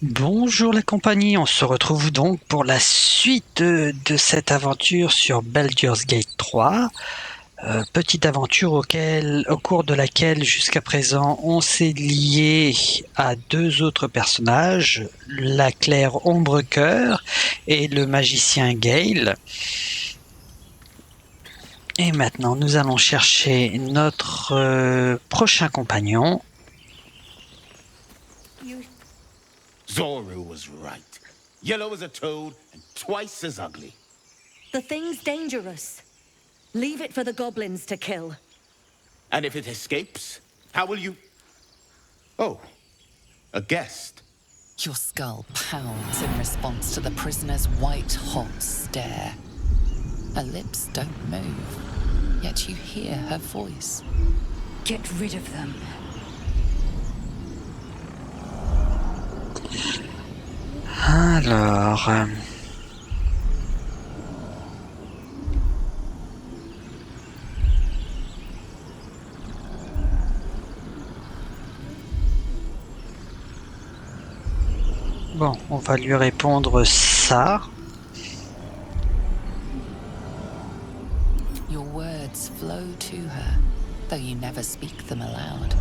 Bonjour la compagnie, on se retrouve donc pour la suite de cette aventure sur Baldur's Gate 3. Petite aventure au cours de laquelle jusqu'à présent on s'est lié à deux autres personnages, la clerc Ombrecœur et le magicien Gale. Et maintenant nous allons chercher notre prochain compagnon. Zoru was right. Yellow as a toad and twice as ugly. The thing's dangerous. Leave it for the goblins to kill. And if it escapes, how will you... Oh, a guest. Your skull pounds in response to the prisoner's white-hot stare. Her lips don't move, yet you hear her voice. Get rid of them. Alors... Bon, on va lui répondre ça. Your words flow to her, though you never speak them aloud.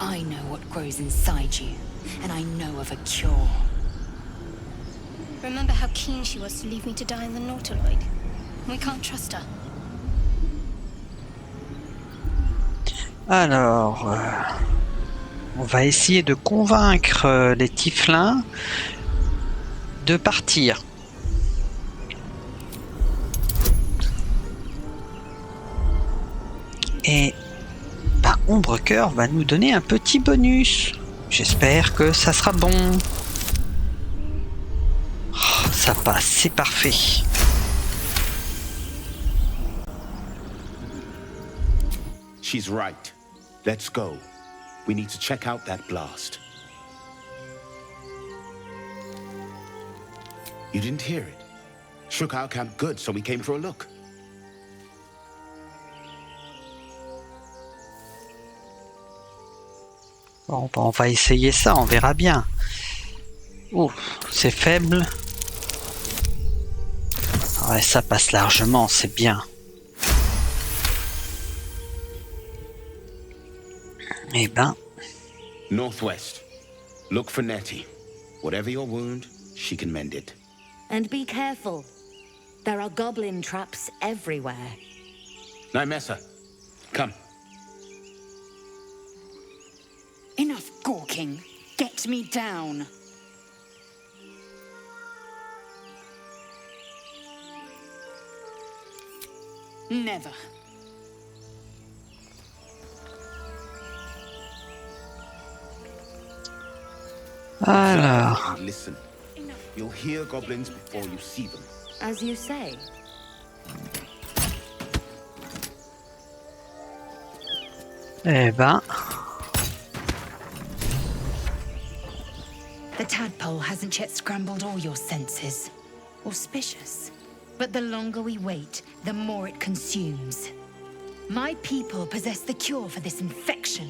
I know what grows inside you, and I know of a cure. Remember how keen she was to leave me to die in the Nautiloid? We can't trust her. Alors, on va essayer de convaincre les Tieflings de partir. Et Ombrecœur va nous donner un petit bonus. J'espère que ça sera bon. Oh, ça passe, c'est parfait. She's right. Let's go. We need to check out that blast. You didn't hear it? Shook our camp good, so we came for a look. Bon, on va essayer ça, on verra bien. Oh, c'est faible. Ouais, ça passe largement, c'est bien. Eh ben... Northwest. Look for Nettie. Whatever your wound, she can mend it. And be careful. There are goblin traps everywhere. Nymessa, come. Enough gawking. Get me down. Never. Alors... Listen. You'll hear goblins before you see them. As you say. Eh ben... The tadpole hasn't yet scrambled all your senses. Auspicious. But the longer we wait, the more it consumes. My people possess the cure for this infection.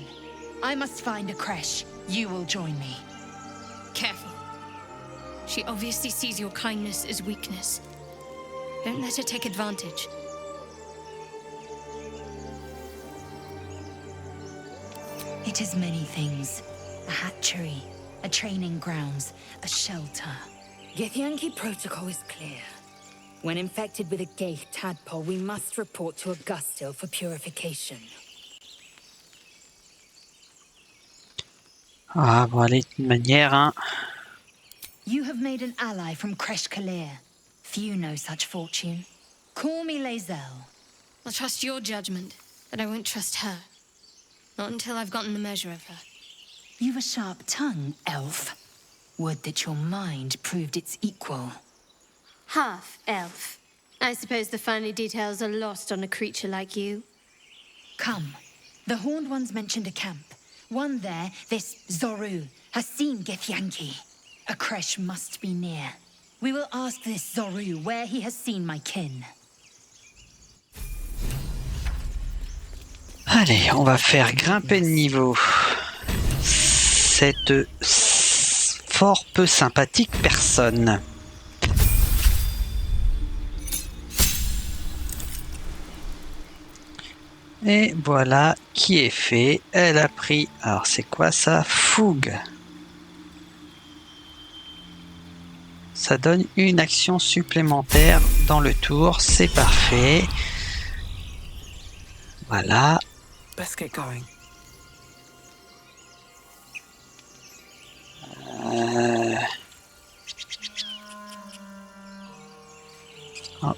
I must find a creche. You will join me. Careful. She obviously sees your kindness as weakness. Don't let her take advantage. It is many things. A hatchery, a training grounds, a shelter. Githyanki protocol is clear. When infected with a Ghaik tadpole, we must report to Augustil for purification. Ah bon, allez, de manière, hein. You have made an ally from Kresh Kalir. Few know such fortune. Call me Lae'zel. I'll trust your judgment, but I won't trust her. Not until I've gotten the measure of her. You've a sharp tongue, elf. Would that your mind proved its equal. Half-elf. I suppose the finer details are lost on a creature like you. Come. The Horned Ones mentioned a camp. One there, this Zoru, has seen Githyanki. A creche must be near. We will ask this Zoru where he has seen my kin. Allez, on va faire grimper de niveau cette fort peu sympathique personne. Et voilà qui est fait. Elle a pris... Alors c'est quoi ça? Fougue. Ça donne une action supplémentaire dans le tour. C'est parfait. Voilà. Let's get going. Oh.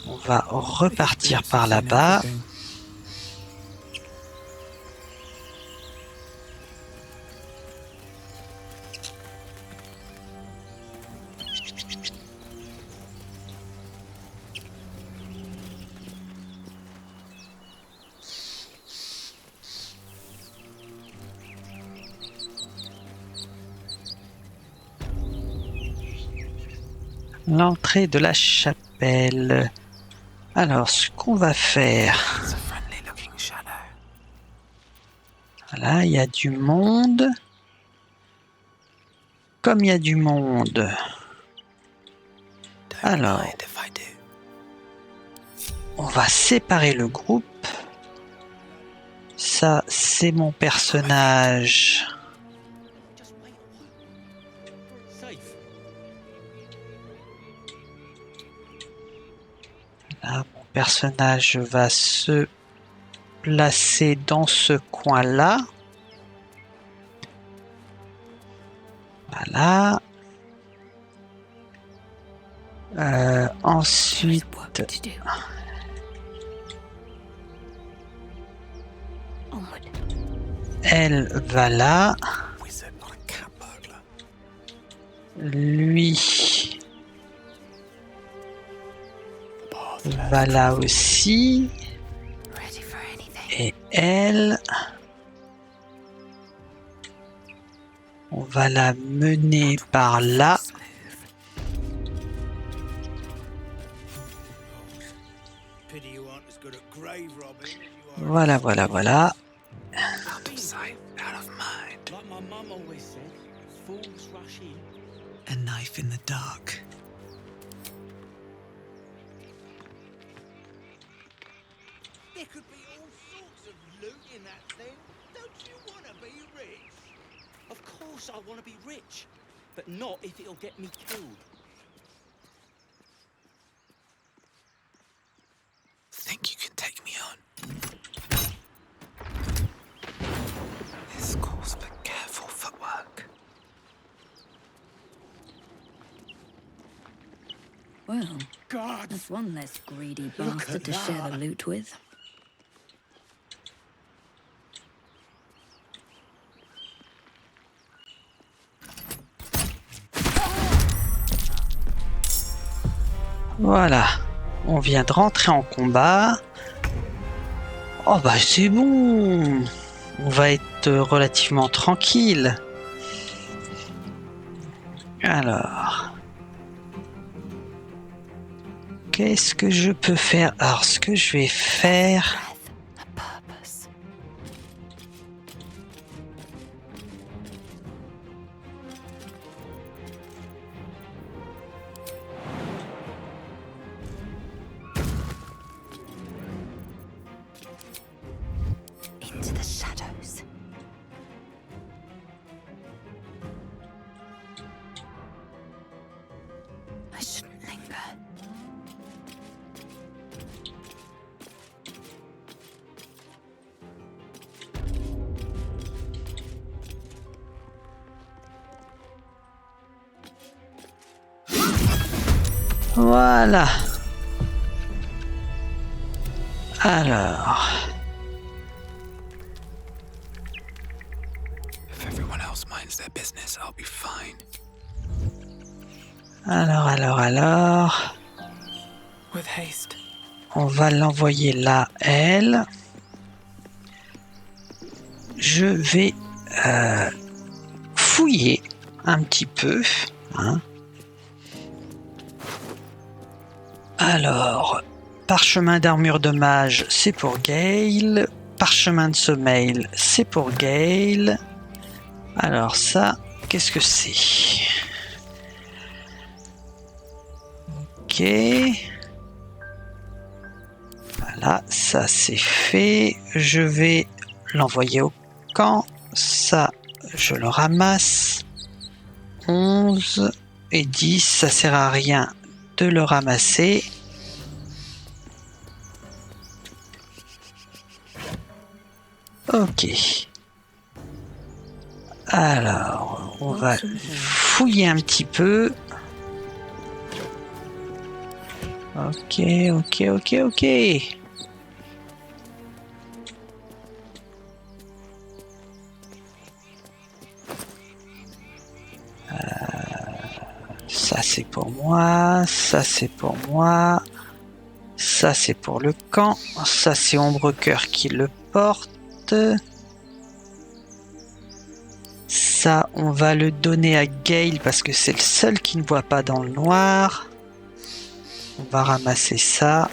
On va repartir par là-bas. L'entrée de la chapelle. Alors, ce qu'on va faire... Voilà, il y a du monde. Comme il y a du monde... Alors... On va séparer le groupe. Ça, c'est mon personnage... Là, mon personnage va se placer dans ce coin-là. Voilà. Ensuite, Work to do. Onward. elle va là. Lui va là aussi. Ready for anything. Et elle, on va la mener par là. Voilà, voilà, voilà. Out of sight, out of mind. Like my mum always said, fools rush in. A knife in the dark. There could be all sorts of loot in that thing. Don't you want to be rich? Of course I want to be rich, but not if it'll get me killed. Think you can take me on? This calls for careful footwork. Well, God, that's one less greedy Look bastard at to share the that. loot with. Voilà. On vient de rentrer en combat. Oh bah c'est bon. On va être relativement tranquille. Alors. Qu'est-ce que je peux faire? Alors ce que je vais faire... Breath, a purpose. Into the shadows. I shouldn't linger. Voilà. Alors... If everyone else minds their business, I'll be fine. Alors... With haste. On va l'envoyer là, elle. Je vais fouiller un petit peu. Hein. Alors, parchemin d'armure de mage, c'est pour Gale. Parchemin de sommeil, c'est pour Gale. Alors ça, qu'est-ce que c'est? Ok. Voilà, ça c'est fait. Je vais l'envoyer au camp. Ça, je le ramasse. 11 et 10, ça sert à rien de le ramasser. Ok. Alors, on va fouiller un petit peu. Ok, ok, ok, ok. Ça c'est pour moi, ça c'est pour moi, ça c'est pour le camp, ça c'est Ombrecoeur qui le porte. Ça on va le donner à Gale parce que c'est le seul qui ne voit pas dans le noir. On va ramasser ça.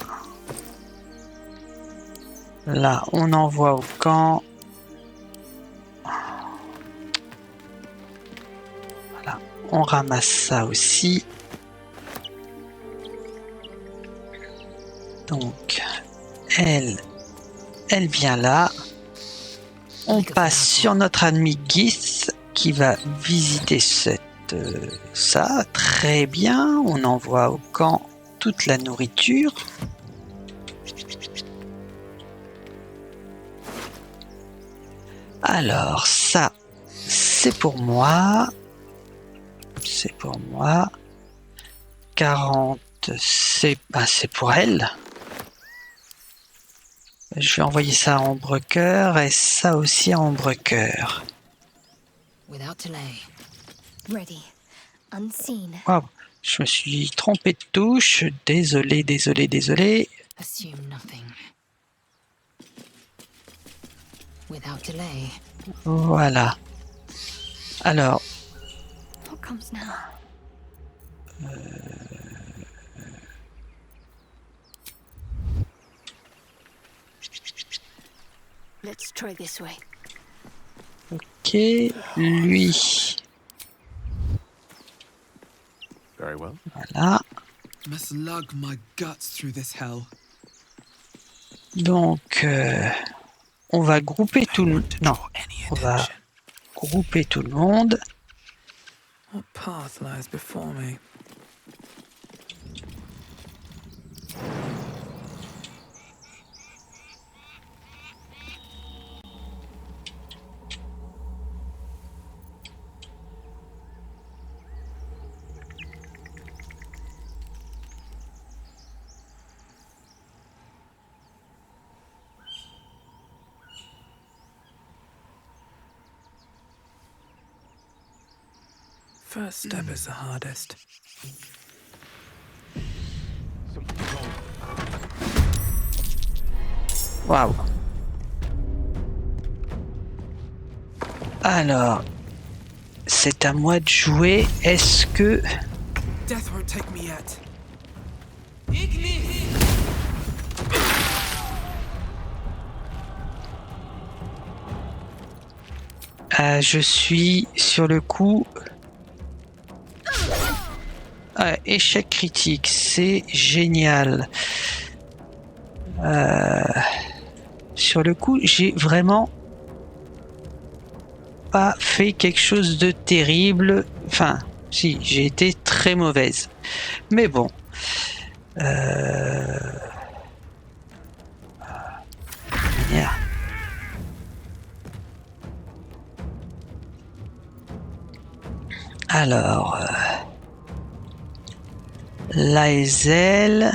Là on envoie au camp. Voilà, on ramasse ça aussi. Donc, elle vient là. On passe sur notre ami Gith qui va visiter ça. Très bien. On envoie au camp toute la nourriture. Alors, ça, c'est pour moi. C'est pour moi. 40, c'est pour elle. Je vais envoyer ça à Ombrecoeur et ça aussi à Ombrecoeur. Without delay. Ready. Unseen. Waouh, je me suis trompé de touche. Désolé, désolé, désolé. Assume nothing. Without delay. Voilà. Alors, What comes now? Let's try this way. ok, lui. Very well. Voilà. Must lug my guts through this hell. Donc, on va grouper tout le monde. Non, Any on va attention. grouper tout le monde. What path lies before me? First step is the hardest. Waouh. Alors, c'est à moi de jouer. Est-ce que... Death won't take me yet. je suis sur le coup... Ah, échec critique, c'est génial. Sur le coup, j'ai vraiment pas fait quelque chose de terrible. Enfin, si, j'ai été très mauvaise. Mais bon. Merde. Alors... Laezel.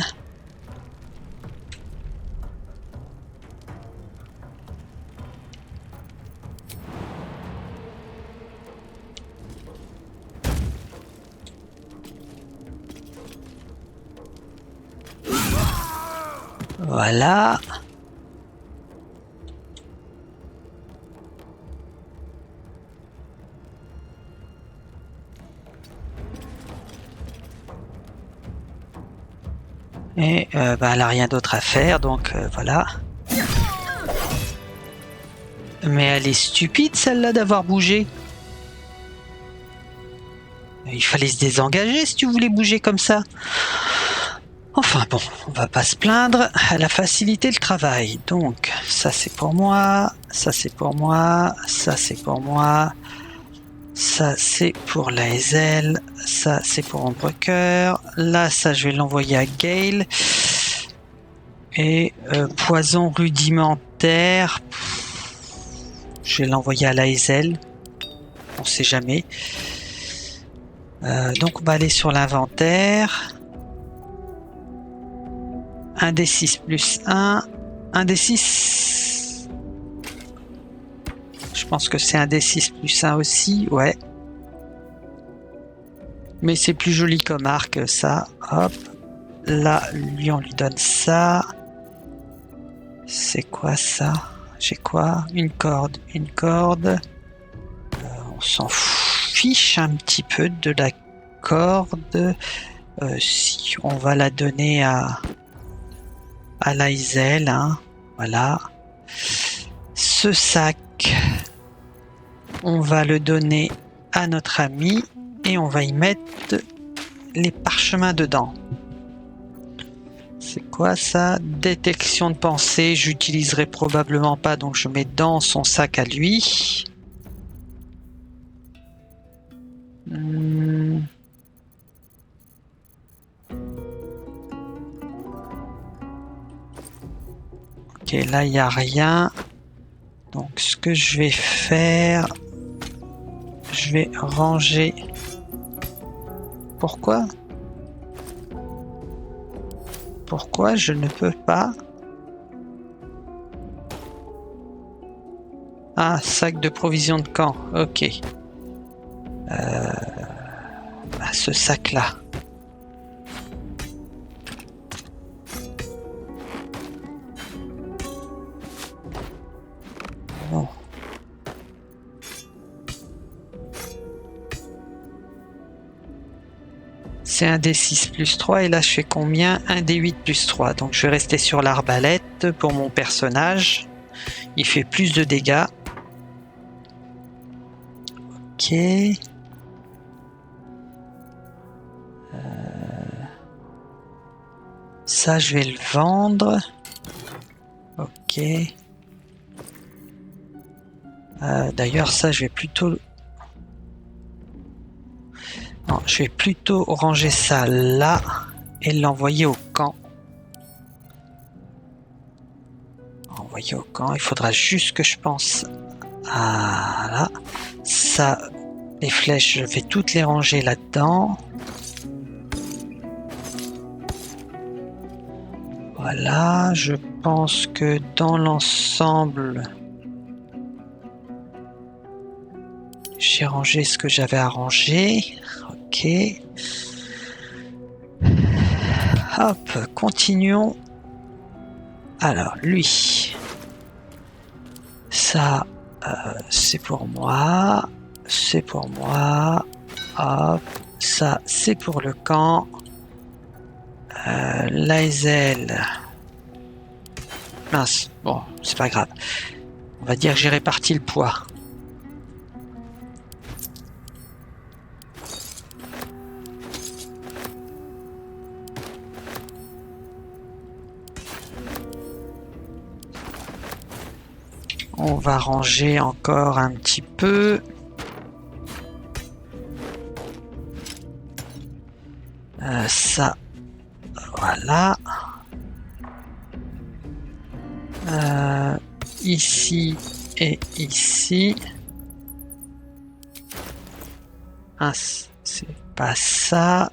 Voilà. Et elle n'a rien d'autre à faire, donc voilà. Mais elle est stupide celle-là d'avoir bougé. Il fallait se désengager si tu voulais bouger comme ça. Enfin bon, on va pas se plaindre, elle a facilité le travail. Donc, ça c'est pour moi, ça c'est pour moi, ça c'est pour moi, ça c'est pour l'Aezel, ça c'est pour Ombrecoeur. Là, ça je vais l'envoyer à Gale. Et poison rudimentaire, je vais l'envoyer à l'Aezel. On sait jamais. Donc on va aller sur l'inventaire. 1 D6 plus 1. 1 D6. Je pense que c'est un D6 plus 1 aussi, ouais. Mais c'est plus joli comme arc, ça. Hop. Là, lui, on lui donne ça. C'est quoi ça? J'ai quoi? Une corde. Une corde. On s'en fiche un petit peu de la corde. Si on va la donner à l'Aezel, hein. Voilà. Ce sac, on va le donner à notre ami et on va y mettre les parchemins dedans. C'est quoi ça? Détection de pensée, j'utiliserai probablement pas, donc je mets dans son sac à lui. Ok, là il n'y a rien. Donc ce que je vais faire, je vais ranger. Pourquoi je ne peux pas? Ah, sac de provisions de camp, ok. Ce sac là. Bon. C'est un D6 plus 3 et là je fais combien? Un D8 plus 3. Donc je vais rester sur l'arbalète pour mon personnage. Il fait plus de dégâts. Ok. Ça je vais le vendre. Ok. D'ailleurs ça je vais plutôt... Non, je vais plutôt ranger ça là et l'envoyer au camp. Envoyer au camp, il faudra juste que je pense à là. Ça, les flèches, je vais toutes les ranger là-dedans. Voilà, je pense que dans l'ensemble, j'ai rangé ce que j'avais à ranger. Ok. Hop, continuons. Alors, lui. Ça, c'est pour moi. C'est pour moi. Hop. Ça, c'est pour le camp. L'Aezel. Mince. Bon, c'est pas grave. On va dire que j'ai réparti le poids. On va ranger encore un petit peu. Ça, voilà. Ici et ici. Ah, c'est pas ça.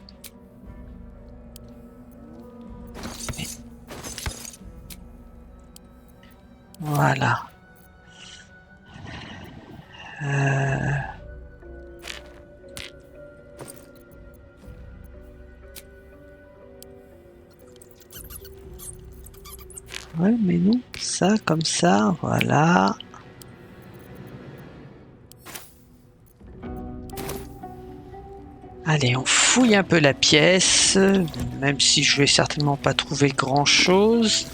Voilà. Ouais, mais non, ça, comme ça, voilà. Allez, on fouille un peu la pièce, même si je vais certainement pas trouver grand-chose.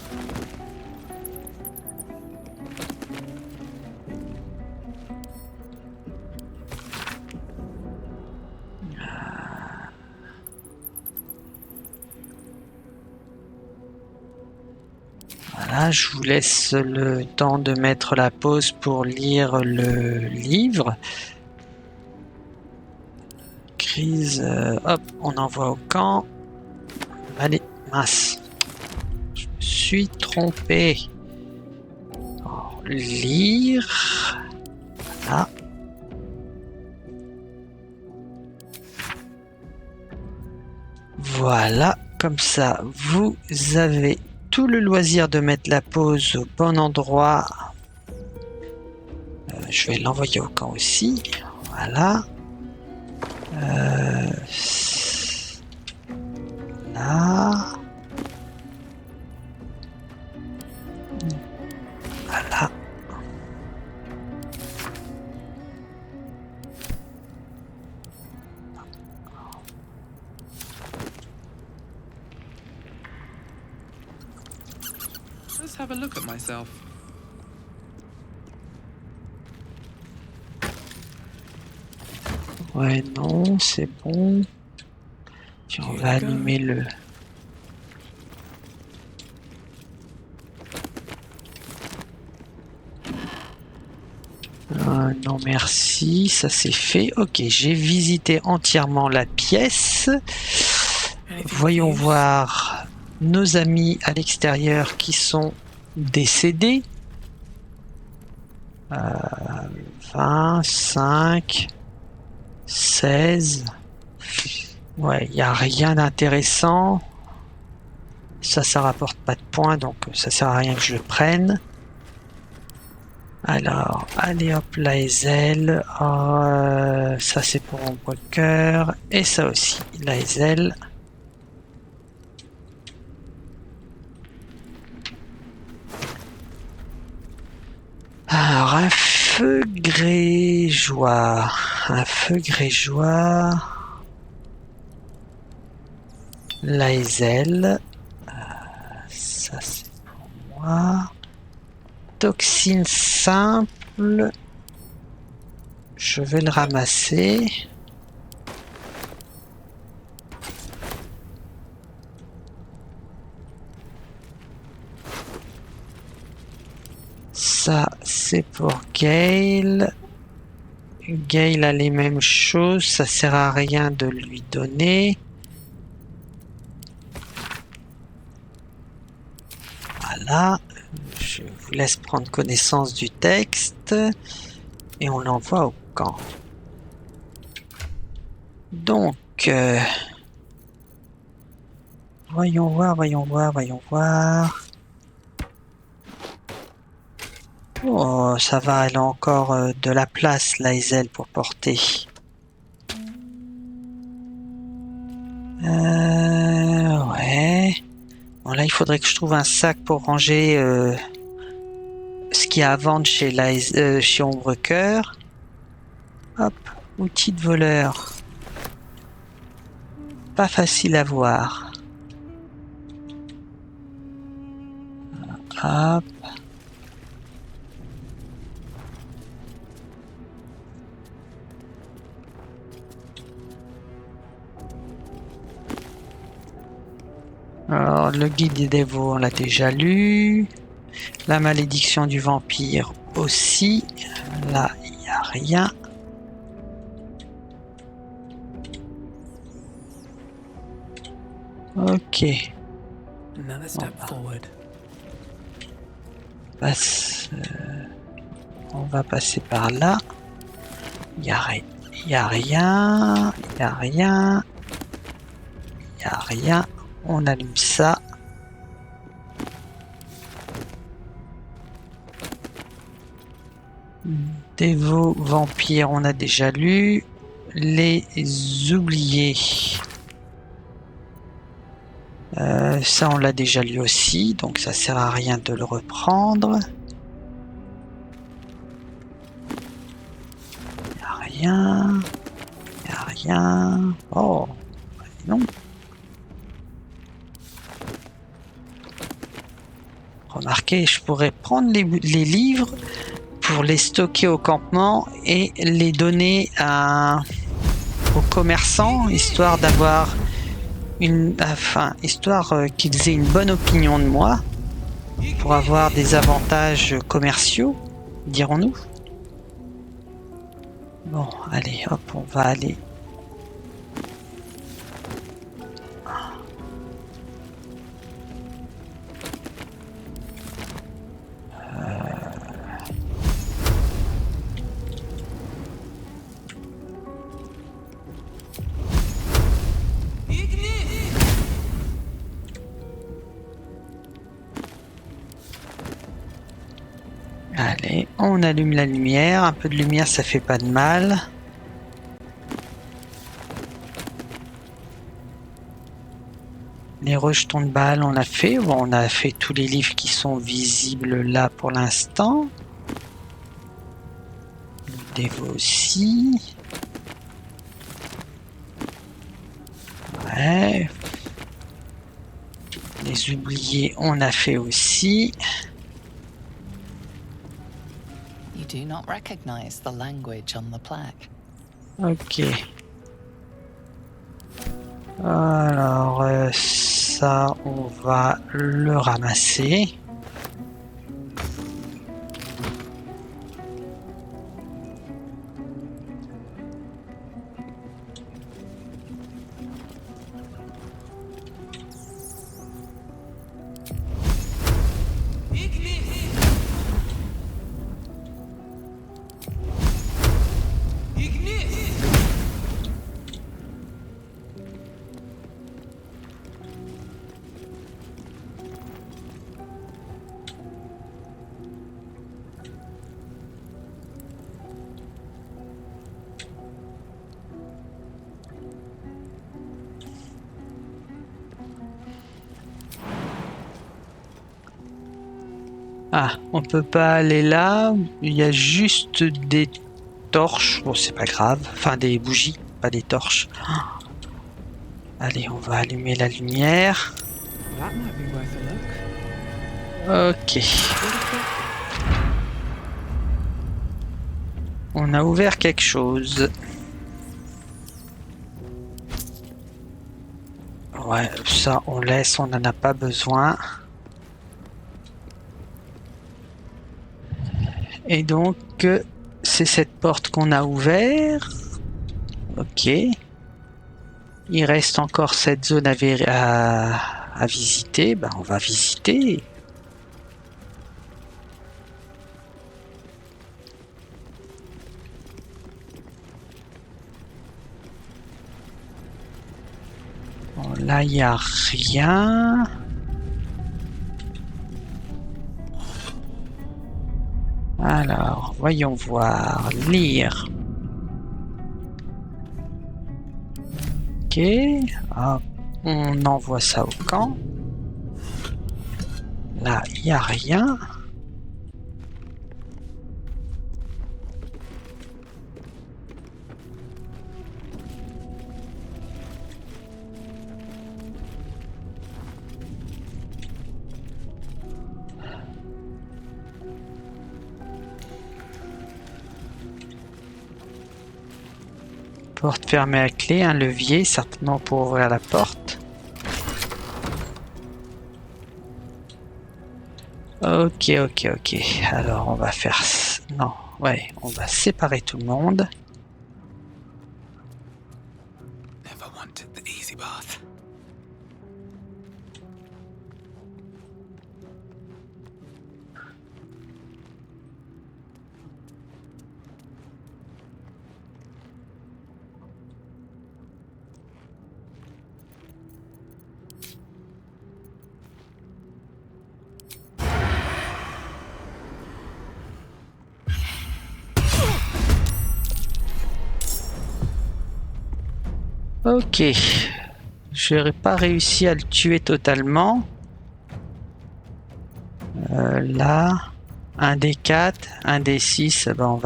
Voilà, je vous laisse le temps de mettre la pause pour lire le livre. Crise, hop, on envoie au camp. Allez, mince. Je me suis trompé. Alors, lire. Voilà. Voilà, comme ça, vous avez tout le loisir de mettre la pause au bon endroit. Je vais l'envoyer au camp aussi. Voilà. Là. Voilà. Let's have a look at myself. Ouais, non, c'est bon. Tiens, on va allumer le... non, merci, ça c'est fait. Ok, j'ai visité entièrement la pièce. Voyons voir nos amis à l'extérieur qui sont décédés. 25, 16. Ouais, il n'y a rien d'intéressant. Ça rapporte pas de points, donc ça sert à rien que je le prenne. Alors, allez hop, la Hazel. Ça c'est pour mon broker. Et ça aussi, la Hazel. Alors, un feu grégeois. Un feu grégeois. La Hazel. Ça c'est pour moi. Toxine simple. Je vais le ramasser. Ça, c'est pour Gale. Gale a les mêmes choses. Ça sert à rien de lui donner. Voilà. Je vous laisse prendre connaissance du texte. Et on l'envoie au camp. Donc... voyons voir. Oh, ça va, elle a encore de la place, la Hazel, pour porter. Ouais. Bon, là, il faudrait que je trouve un sac pour ranger ce qu'il y a à vendre chez, chez Ombrecoeur. Hop, outil de voleur. Pas facile à voir. Hop. Alors, le guide des dévots, on l'a déjà lu. La malédiction du vampire aussi. Là, il n'y a rien. Ok. Another step forward. On va passer par là. Il n'y a rien. Il n'y a rien. Il n'y a rien. Il n'y a rien. On allume ça. Dévots, vampires, on a déjà lu. Les oubliés. Ça, on l'a déjà lu aussi, donc ça sert à rien de le reprendre. Il n'y a rien. Il n'y a rien. Oh, non. Remarquez, je pourrais prendre les livres pour les stocker au campement et les donner aux commerçants, histoire d'avoir histoire qu'ils aient une bonne opinion de moi. pour avoir des avantages commerciaux, dirons-nous. Bon, allez, hop, on va aller. Allez, on allume la lumière. Un peu de lumière, ça fait pas de mal. Les rejetons de balles, on a fait. Bon, on a fait tous les livres qui sont visibles là pour l'instant. Le dévot aussi. Ouais. Les oubliés, on a fait aussi. You do not recognize the language on the plaque. Ok. Alors, ça, on va le ramasser. Ah, on peut pas aller là. Il y a juste des torches. Bon, c'est pas grave. Enfin, des bougies, pas des torches. Ah. Allez, on va allumer la lumière. That might be worth a look. Ok. On a ouvert quelque chose. Ouais, ça on laisse, on n'en a pas besoin. Et donc, c'est cette porte qu'on a ouverte. Ok. Il reste encore cette zone à visiter. Ben, on va visiter. Bon, là, il n'y a rien. Alors, voyons voir. Lire. Ok. Hop. On envoie ça au camp. Là, il n'y a rien. Porte fermée à clé, un levier, certainement pour ouvrir la porte. Ok. Alors on va faire... Non, ouais, on va séparer tout le monde. Never wanted the easy path. Ok. Je n'aurais pas réussi à le tuer totalement. Là, un des 4, un des 6, ben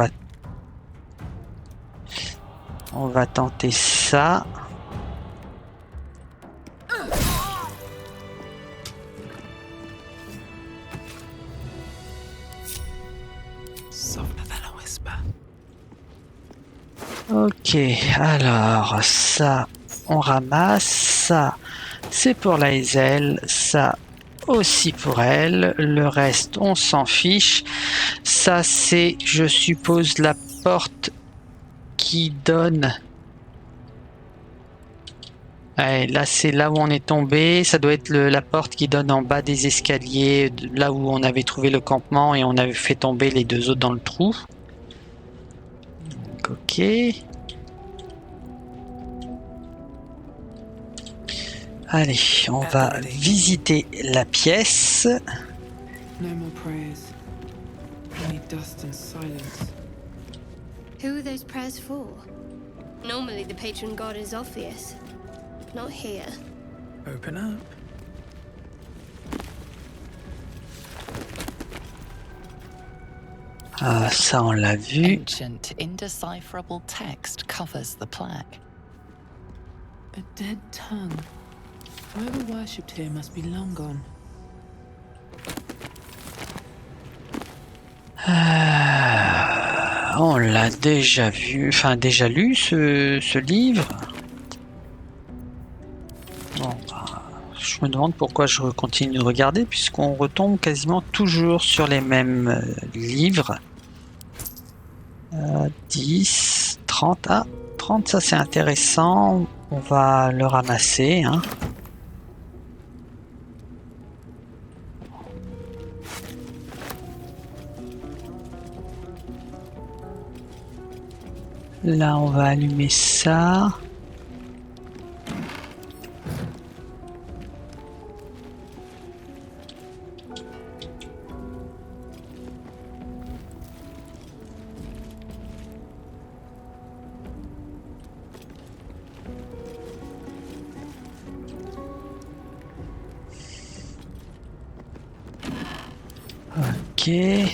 on va tenter ça. Softer than a whisper. Ok, alors ça, on ramasse. Ça, c'est pour la Hazel. Ça aussi pour elle. Le reste, on s'en fiche. Ça, c'est, je suppose, la porte qui donne... Ouais, là, c'est là où on est tombé. Ça doit être la porte qui donne en bas des escaliers, là où on avait trouvé le campement et on avait fait tomber les deux autres dans le trou. Donc, ok. Allez, on va visiter la pièce. No more prayers. Only dust and silence. Who are those prayers for? Normally the patron god is Orpheus. Not here. Open up. Ah, ça on l'a vu. Ancient, indecipherable text covers the plaque. A dead tongue. Whoever worshipped here must be long gone. On l'a déjà vu, enfin déjà lu ce livre. Bon, bah, je me demande pourquoi je continue de regarder puisqu'on retombe quasiment toujours sur les mêmes livres. 10, 30, 30 ça c'est intéressant, on va le ramasser. Hein. Là, on va allumer ça. Ok. Ouais.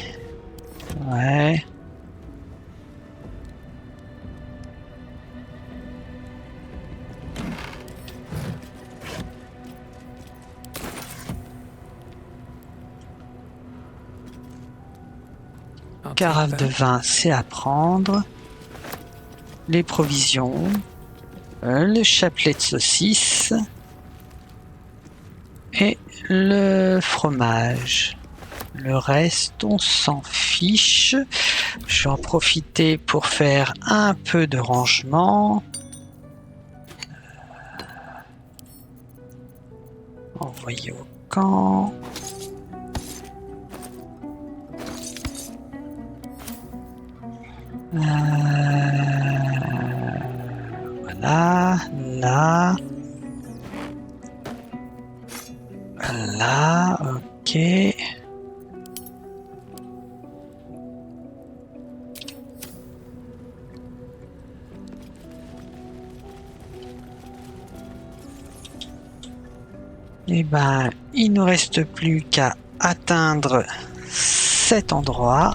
Carafe de vin, c'est à prendre. Les provisions. Le chapelet de saucisse. Et le fromage. Le reste, on s'en fiche. Je vais en profiter pour faire un peu de rangement. Envoyer au camp. Voilà, là. Là, ok. Et ben, il nous reste plus qu'à atteindre cet endroit.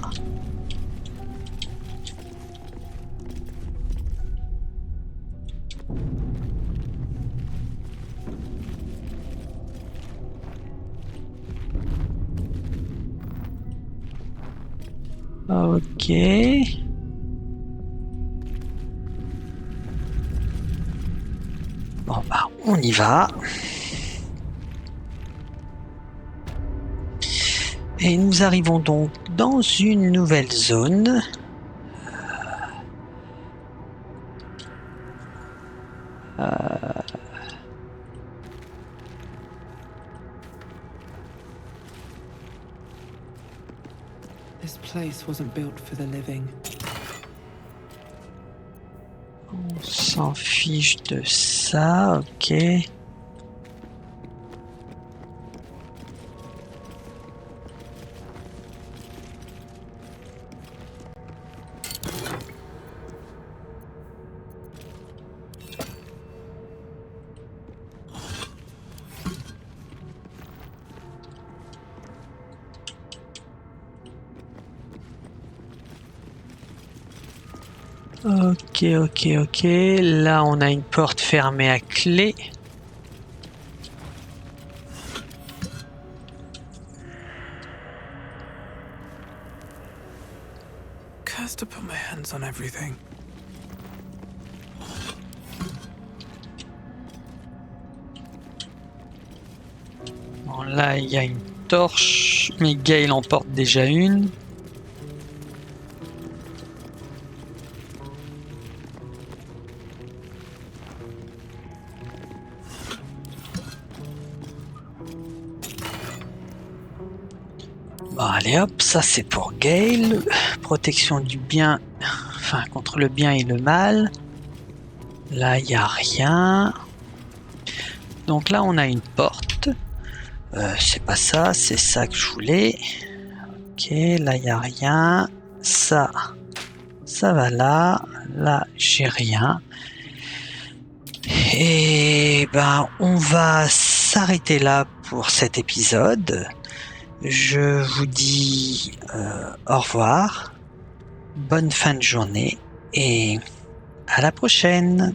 Ok. Bon bah on y va. Et nous arrivons donc dans une nouvelle zone. This place wasn't built for the living. On s'en fiche de ça, ok. Ok, ok, ok. Là, on a une porte fermée à clé. Cursed to put my hands on everything. Bon, là, il y a une torche, mais Gale en porte déjà une. Bon, allez hop, ça c'est pour Gale. Protection du bien, enfin contre le bien et le mal. Là, il n'y a rien. Donc là, on a une porte. C'est pas ça, c'est ça que je voulais. Ok, là, il n'y a rien. Ça va là. Là, j'ai rien. Et ben, on va s'arrêter là pour cet épisode. Je vous dis au revoir. Bonne fin de journée et à la prochaine.